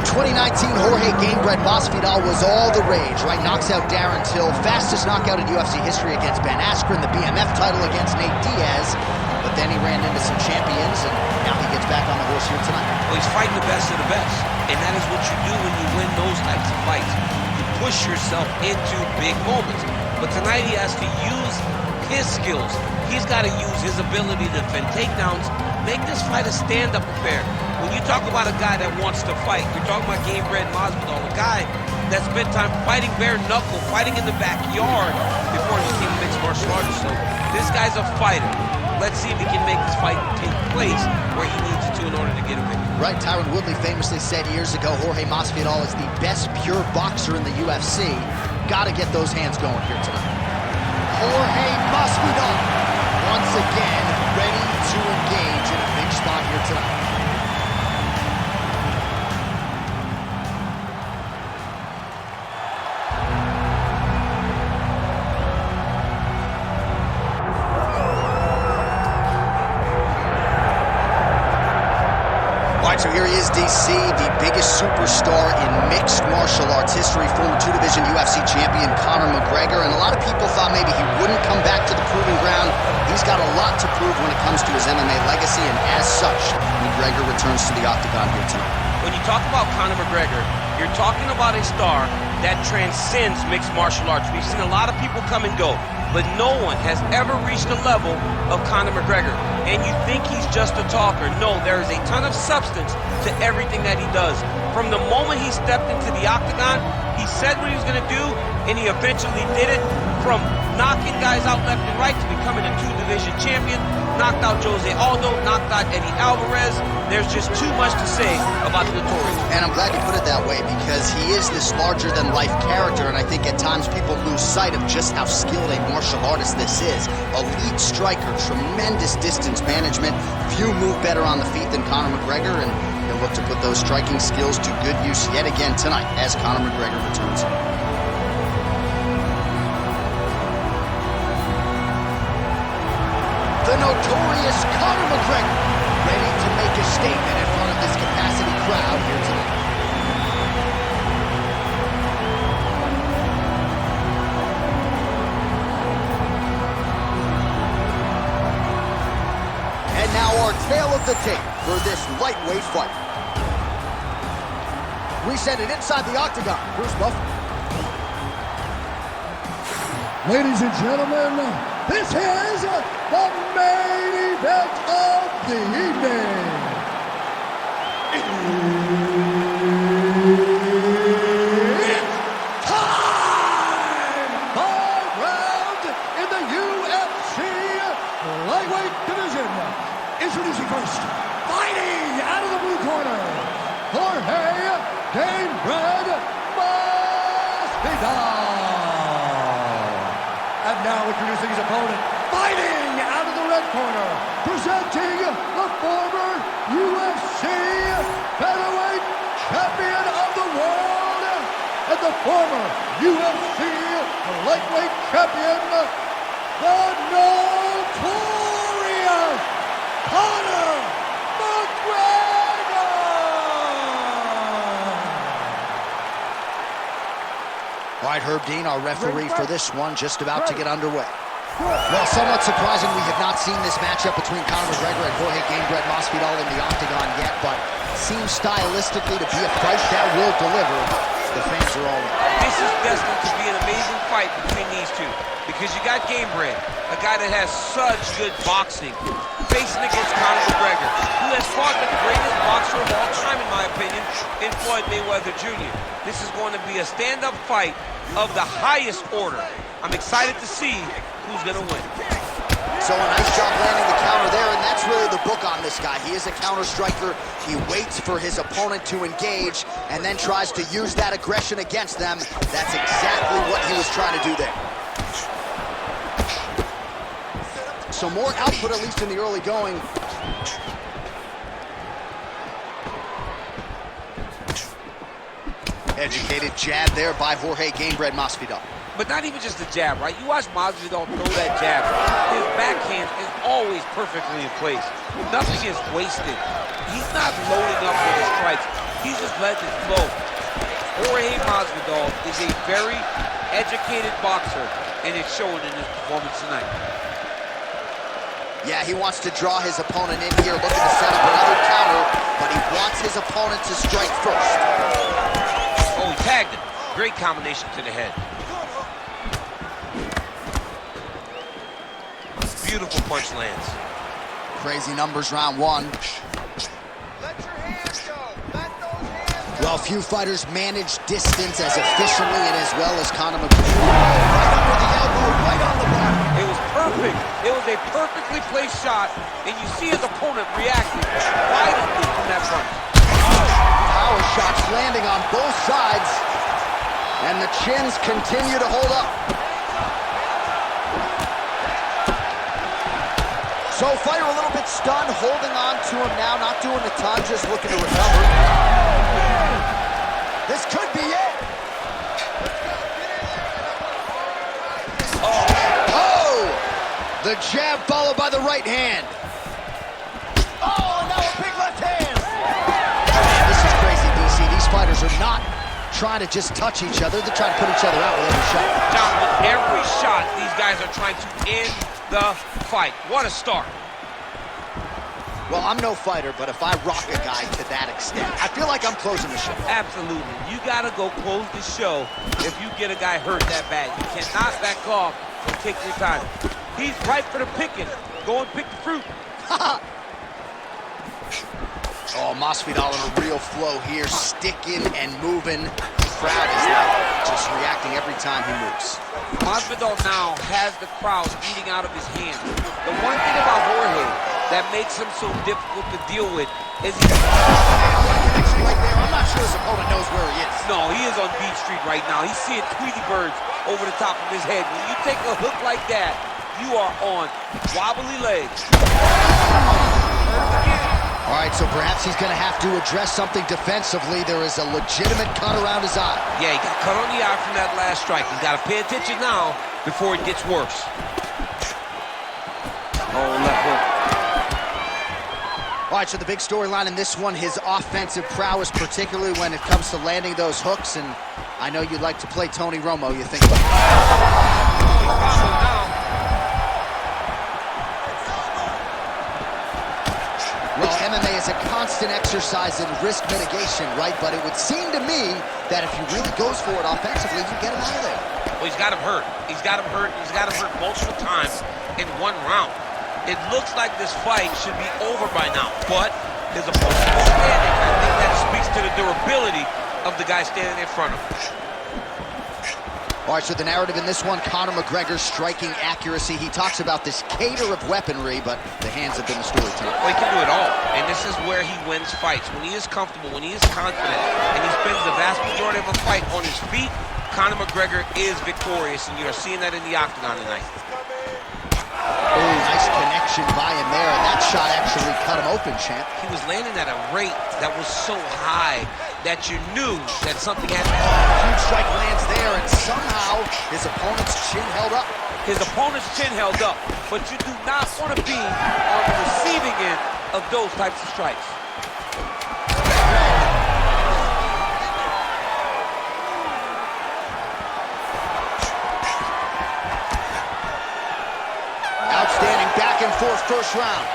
In 2019, Jorge Gamebred Masvidal was all the rage, right? Knocks out Darren Till, fastest knockout in UFC history against Ben Askren, the BMF title against Nate Diaz. But then he ran into some champions, and now he gets back on the horse here tonight. Well, he's fighting the best of the best, and that is what you do when you win those types of fights. You push yourself into big moments. But tonight he has to use his skills. He's got to use his ability to defend takedowns, make this fight a stand-up affair. When you talk about a guy that wants to fight, you're talking about Gamebred Masvidal, a guy that spent time fighting bare knuckle, fighting in the backyard before he became a mixed martial artist. So this guy's a fighter. Let's see if he can make this fight take place where he needs it to in order to get a victory. Right, Tyron Woodley famously said years ago, Jorge Masvidal is the best pure boxer in the UFC. Gotta get those hands going here tonight. Jorge Masvidal, once again, ready to engage in a big spot here tonight. So here he is, DC, the biggest superstar in mixed martial arts history, former two-division UFC champion Conor McGregor, and a lot of people thought maybe he wouldn't come back to the proving ground. He's got a lot to prove when it comes to his MMA legacy, and as such, McGregor returns to the octagon here tonight. When you talk about Conor McGregor, you're talking about a star that transcends mixed martial arts. We've seen a lot of people come and go, but no one has ever reached the level of Conor McGregor. And you think he's just a talker. No, there is a ton of substance to everything that he does. From the moment he stepped into the octagon, he said what he was going to do, and he eventually did it. From knocking guys out left and right to becoming a two-division champion, knocked out Jose Aldo, knocked out Eddie Alvarez. There's just too much to say about the Notorious. And I'm glad you put it that way, because he is this larger-than-life character, and I think at times people lose sight of just how skilled a martial artist this is. Elite striker, tremendous distance management. Few move better on the feet than Conor McGregor, and he'll look to put those striking skills to good use yet again tonight as Conor McGregor returns. The notorious Conor McGregor, ready to make a statement in front of this capacity crowd here tonight. And now our tale of the tape for this lightweight fight. We send it inside the octagon. Bruce Buffer. Ladies and gentlemen, this is the main event of the evening. It's time! 5 rounds in the UFC lightweight division. Introducing first, fighting out of the blue corner, Jorge Gamebred Masvidal. And now introducing his opponent, fighting out of the red corner, presenting the former UFC featherweight champion of the world and the former UFC lightweight champion, the notorious Conor McGregor! All right, Herb Dean, our referee for this one, just about to get underway. Well, somewhat surprising, we have not seen this matchup between Conor McGregor and Jorge Gamebred Masvidal in the octagon yet, but seems stylistically to be a fight that will deliver. The fans are all in. This is destined to be an amazing fight between these two, because you got Gamebred, a guy that has such good boxing, facing against Conor McGregor, who has fought the greatest boxer of all time, in my opinion, in Floyd Mayweather Jr. This is going to be a stand-up fight of the highest order. I'm excited to see who's going to win. So a nice job landing the counter there, and that's really the book on this guy. He is a counter striker. He waits for his opponent to engage and then tries to use that aggression against them. That's exactly what he was trying to do there. So more output, at least in the early going. Educated jab there by Jorge Gamebred Masvidal. But not even just the jab, right? You watch Masvidal throw that jab. His backhand is always perfectly in place. Nothing is wasted. He's not loading up with his strikes. He's just letting it flow. Jorge Masvidal is a very educated boxer, and it's showing in his performance tonight. Yeah, he wants to draw his opponent in here, looking to set up another counter, but he wants his opponent to strike first. Oh, he tagged him. Great combination to the head. Beautiful punch lands. Crazy numbers round one. Let your hands go. Let those hands go. Well, few fighters manage distance as efficiently and as well as Conor McGregor. Right under the elbow, right on the bar. It was perfect. It was a perfectly placed shot, and you see his opponent reacting violently from that punch. Power shots landing on both sides, and the chins continue to hold up. So fighter a little bit stunned, holding on to him now, not doing a ton, just looking to recover. This could be it. Oh! The jab followed by the right hand. Oh, now a big left hand. This is crazy, DC. These fighters are not trying to just touch each other. They're trying to put each other out with every shot. John, with every shot, these guys are trying to end the fight. What a start. Well, I'm no fighter, but if I rock a guy to that extent, I feel like I'm closing the show. Absolutely. You got to go close the show if you get a guy hurt that bad. You cannot back off and take your time. He's ripe for the picking. Go and pick the fruit. Oh, Masvidal in a real flow here, sticking and moving. The crowd is just reacting every time he moves. Masvidal now has the crowd eating out of his hand. The one thing about Jorge that makes him so difficult to deal with is he... I'm not sure his opponent knows where he is. No, he is on Beach Street right now. He's seeing Tweety birds over the top of his head. When you take a hook like that, you are on wobbly legs. All right, so perhaps he's going to have to address something defensively. There is a legitimate cut around his eye. Yeah, he got cut on the eye from that last strike. He's got to pay attention now before it gets worse. Oh, left hook. All right, so the big storyline in this one, his offensive prowess, particularly when it comes to landing those hooks. And I know you'd like to play Tony Romo. You think about Well, MMA is a constant exercise in risk mitigation, right? But it would seem to me that if he really goes for it offensively, you get him out of there. Well, he's got him hurt. He's got him hurt. He's got him hurt multiple times in one round. It looks like this fight should be over by now, but his opponent is standing. I think that speaks to the durability of the guy standing in front of him. All right, so the narrative in this one, Conor McGregor's striking accuracy. He talks about this cater of weaponry, but the hands have been the story tonight. Well, he can do it all, and this is where he wins fights. When he is comfortable, when he is confident, and he spends the vast majority of a fight on his feet, Conor McGregor is victorious, and you are seeing that in the octagon tonight. Oh, nice connection by him there, and that shot actually cut him open, champ. He was landing at a rate that was so high that you knew that something had to happen. Huge strike lands there, and somehow his opponent's chin held up. His opponent's chin held up, but you do not want to be on the receiving end of those types of strikes. Outstanding back and forth first round.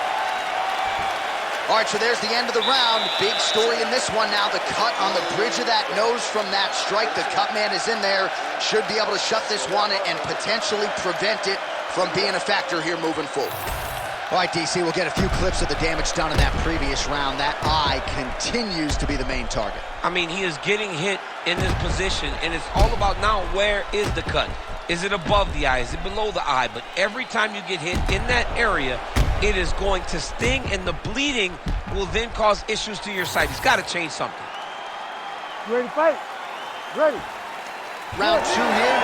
All right, so there's the end of the round. Big story in this one now. The cut on the bridge of that nose from that strike. The cut man is in there. Should be able to shut this one and potentially prevent it from being a factor here moving forward. All right, DC, we'll get a few clips of the damage done in that previous round. That eye continues to be the main target. I mean, he is getting hit in this position, and it's all about now, where is the cut? Is it above the eye? Is it below the eye? But every time you get hit in that area, it is going to sting, and the bleeding will then cause issues to your sight. He's got to change something. You ready to fight? Ready. Round two here.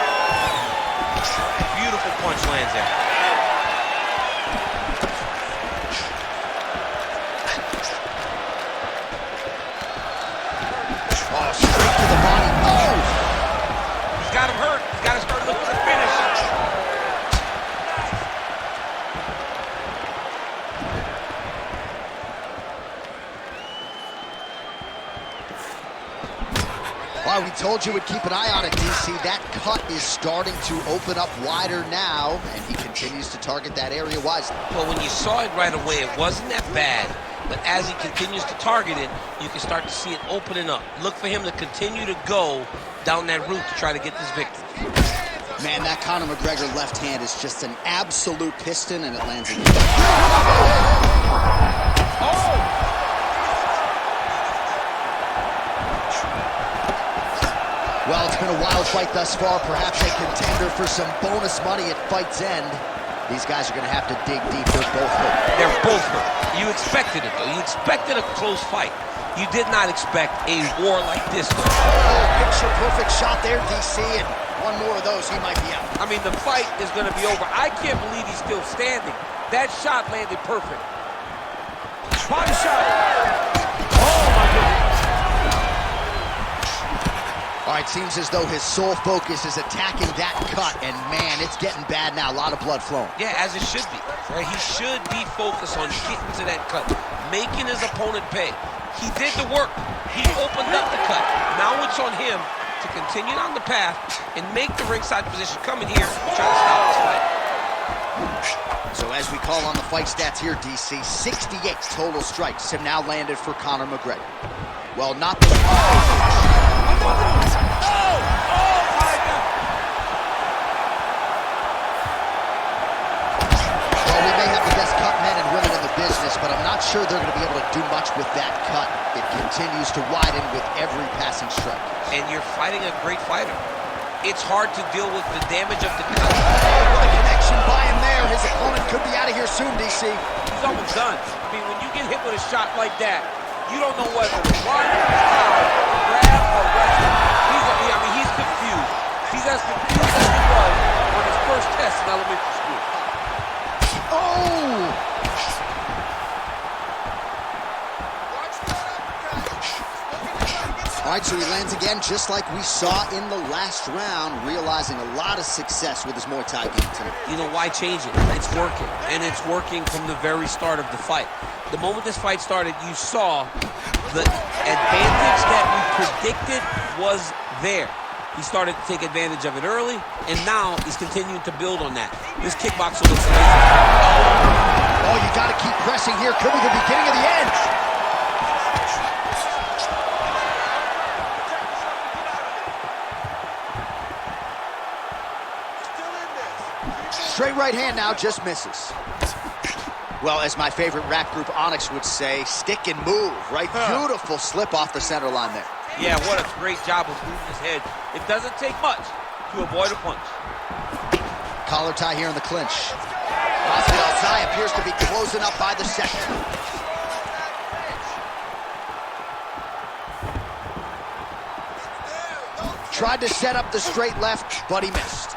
Beautiful punch lands there. Oh, straight to the body. Oh! He's got him hurt. He's got to start looking to finish. told you we'd keep an eye on it, DC. That cut is starting to open up wider now, and he continues to target that area wisely. Well, when you saw it right away, it wasn't that bad. But as he continues to target it, you can start to see it opening up. Look for him to continue to go down that route to try to get this victory. Man, that Conor McGregor left hand is just an absolute piston, and it lands in. Well, it's been a wild fight thus far. Perhaps a contender for some bonus money at fight's end. These guys are going to have to dig deep. They're both hurt. They're both hurt. You expected it, though. You expected a close fight. You did not expect a war like this, though. Oh, picture-perfect shot there, DC, and one more of those, he might be out. I mean, the fight is going to be over. I can't believe he's still standing. That shot landed perfect. Body shot. Oh, my goodness. All right, seems as though his sole focus is attacking that cut, and man, it's getting bad now. A lot of blood flowing. Yeah, as it should be. Right? He should be focused on getting to that cut, making his opponent pay. He did the work. He opened up the cut. Now it's on him to continue on the path and make the ringside position come in here and try to stop this fight. So as we call on the fight stats here, DC, 68 total strikes have now landed for Conor McGregor. Well, not the... Well, we may have the best cut men and women in the business, but I'm not sure they're going to be able to do much with that cut. It continues to widen with every passing strike. And you're fighting a great fighter. It's hard to deal with the damage of the cut. What a connection by him there. His opponent could be out of here soon, DC. He's almost done. I mean, when you get hit with a shot like that, you don't know whether to run, grab, or wrestle. He's confused. He's as confused as he was on his first test in elementary school. Oh! All right, so he lands again just like we saw in the last round, realizing a lot of success with his Muay Thai game tonight. You know, why change it? It's working, and it's working from the very start of the fight. The moment this fight started, you saw the advantage that we predicted was there. He started to take advantage of it early, and now he's continuing to build on that. This kickboxer looks amazing. Oh, you got to keep pressing here. Could be the beginning of the end. Straight right hand now, just misses. Well, as my favorite rap group Onyx would say, stick and move, right? Beautiful slip off the center line there. Yeah, what a great job of moving his head. It doesn't take much to avoid a punch. Collar tie here in the clinch. Masvidal's eye appears to be closing up by the second. Tried to set up the straight left, but he missed.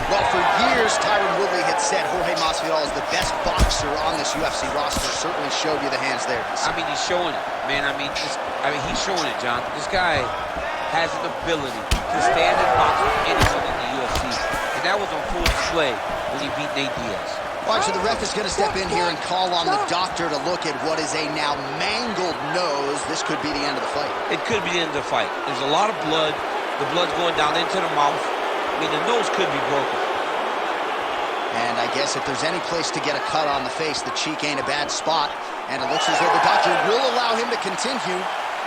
Well, for years, Tyron Woodley had said Jorge Masvidal is the best boxer on this UFC roster. Certainly showed you the hands there. I mean, he's showing it, man. I mean, he's showing it, John. This guy has an ability to stand and box with anyone in the UFC. And that was on full display when he beat Nate Diaz. All right, so the ref is going to step in here and call on the doctor to look at what is a now mangled nose. This could be the end of the fight. It could be the end of the fight. There's a lot of blood. The blood's going down into the mouth. I mean, the nose could be broken. And I guess if there's any place to get a cut on the face, the cheek ain't a bad spot. And it looks as though the doctor will allow him to continue.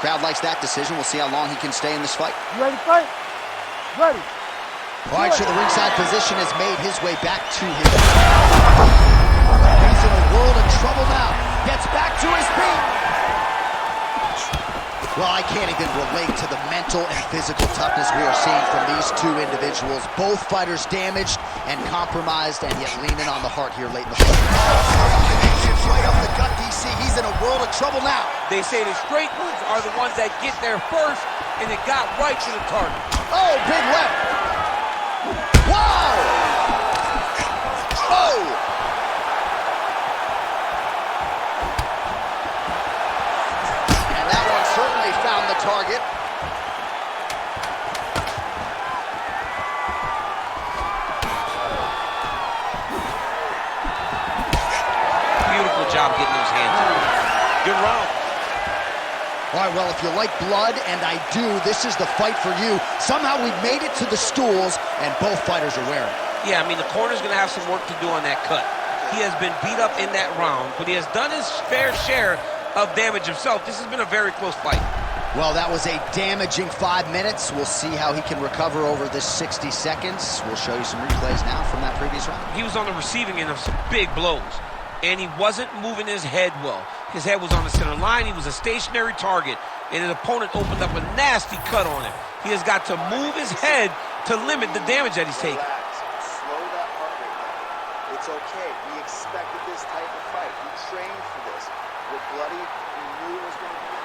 Crowd likes that decision. We'll see how long he can stay in this fight. You ready to fight? Ready. All right, so the ringside physician has made his way back to his... He's in a world of trouble now. Gets back to his feet. Well, I can't even relate to the mental and physical toughness we are seeing from these two individuals. Both fighters damaged and compromised, and yet leaning on the heart here late in the fight. Right up the gut, DC. He's in a world of trouble now. They say the straight ones are the ones that get there first, and it got right to the target. Oh, big left. Wow! Oh! And that one certainly found the target. Beautiful job getting those hands up. Good round. well, if you like blood, and I do, this is the fight for you. Somehow we've made it to the stools, and both fighters are wearing it. Yeah, I mean, the corner's going to have some work to do on that cut. He has been beat up in that round, but he has done his fair share of damage himself. This has been a very close fight. Well, that was a damaging 5 minutes. We'll see how he can recover over this 60 seconds. We'll show you some replays now from that previous round. He was on the receiving end of some big blows, and he wasn't moving his head well. His head was on the center line. He was a stationary target, and his opponent opened up a nasty cut on him. He has got to move his head to limit the damage that he's taking. Slow that heart rate down. It's okay. We expected this type of fight. We trained for this. We're bloody. We knew it was going to be.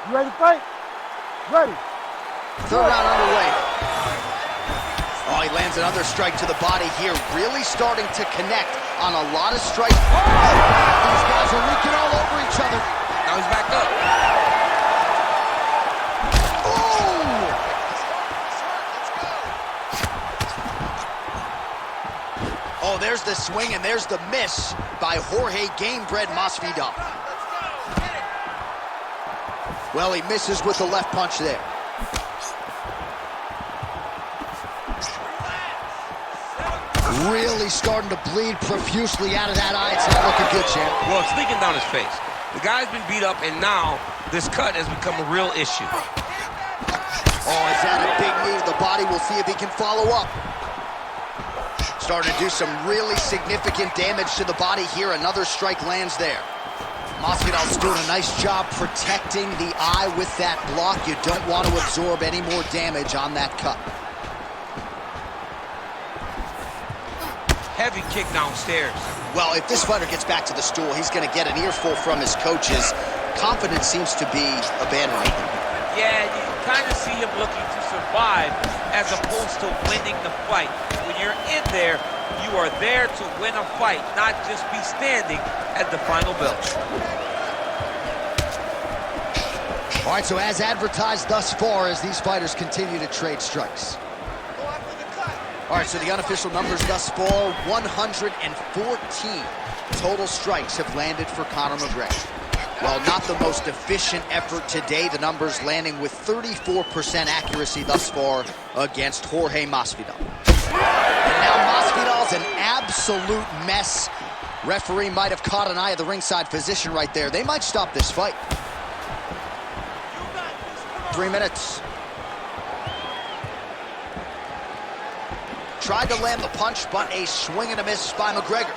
You ready to fight? Ready. Third round underway. Oh, he lands another strike to the body here. Really starting to connect on a lot of strikes. These guys are leaking all over each other. Now he's back up. Oh, there's the swing and there's the miss by Jorge Gamebred Masvidal. Well, he misses with the left punch there. Really starting to bleed profusely out of that eye. It's not looking good, champ. Well, it's leaking down his face. The guy's been beat up, and now this cut has become a real issue. Oh, is that a big knee to the body? We'll see if he can follow up. Starting to do some really significant damage to the body here. Another strike lands there. Masvidal's doing a nice job protecting the eye with that block. You don't want to absorb any more damage on that cut. Heavy kick downstairs. Well, if this fighter gets back to the stool, he's going to get an earful from his coaches. Confidence seems to be abandoning him. Yeah, you kind of see him looking to survive as opposed to winning the fight. When you're in there, you are there to win a fight, not just be standing at the final bell. All right, so as advertised thus far, as these fighters continue to trade strikes. All right, so the unofficial numbers thus far, 114 total strikes have landed for Conor McGregor. While not the most efficient effort today, the numbers landing with 34% accuracy thus far against Jorge Masvidal. And now Masvidal's an absolute mess. Referee might have caught an eye of the ringside physician right there. They might stop this fight. 3 minutes. Tried to land the punch, but a swing and a miss by McGregor.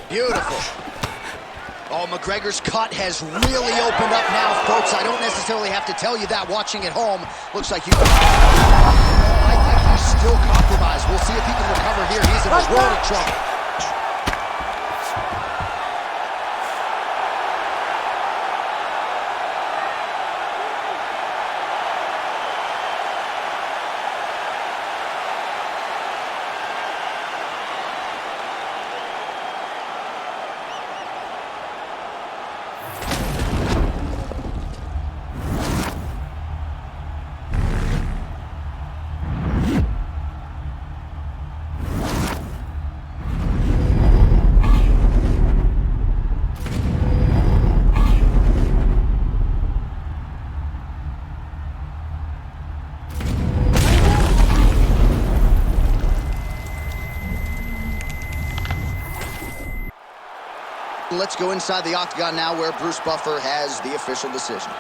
Beautiful. Oh, McGregor's cut has really opened up now, folks. I don't necessarily have to tell you that watching at home. Looks like you... I think he's still compromised. We'll see if he can recover here. He's in a world of trouble. Let's go inside the octagon now, where Bruce Buffer has the official decision.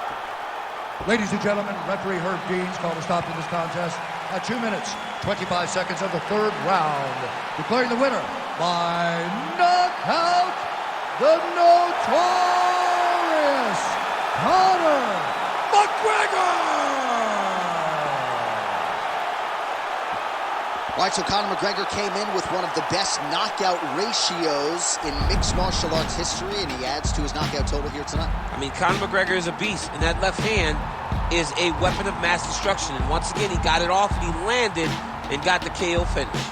Ladies and gentlemen, referee Herb Dean's called a stop to this contest at 2 minutes, 25 seconds of the third round. Declaring the winner by knockout, the notorious Conor McGregor! All right, so Conor McGregor came in with one of the best knockout ratios in mixed martial arts history, and he adds to his knockout total here tonight. I mean, Conor McGregor is a beast, and that left hand is a weapon of mass destruction. And once again, he got it off, and he landed and got the KO finish.